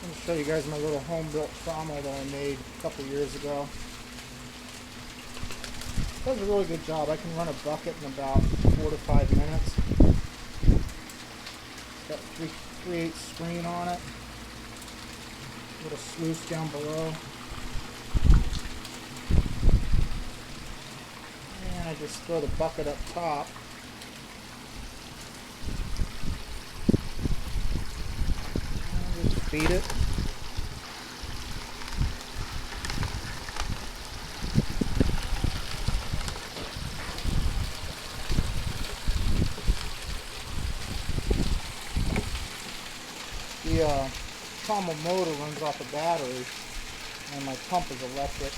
I'm going to show you guys my little home-built trommel that I made a couple years ago. It does a really good job. I can run a bucket in about 4 to 5 minutes. It's got a 3/8 screen on it. A little sluice down below. And I just throw the bucket up top. And just feed it. The trommel motor runs off a battery, and my pump is electric.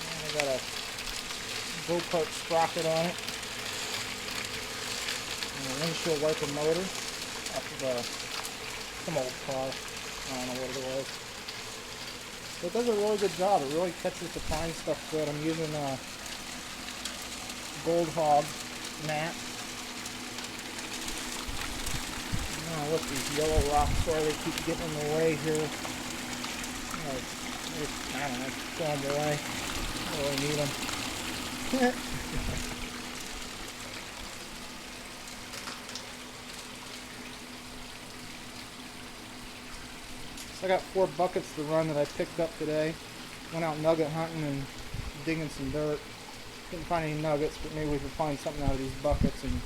And I got a go-kart sprocket on it, and a windshield wiper motor off of some old car. I don't know what it was. But it does a really good job. It really catches the fine stuff good. I'm using a Gold Hog mat. Oh, look, these yellow rocks, sorry they keep getting in the way here. I don't know, throw them away. I don't really need them. So I got 4 buckets to run that I picked up today. Went out nugget hunting and digging some dirt. Couldn't find any nuggets, but maybe we can find something out of these buckets and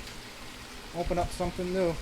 open up something new.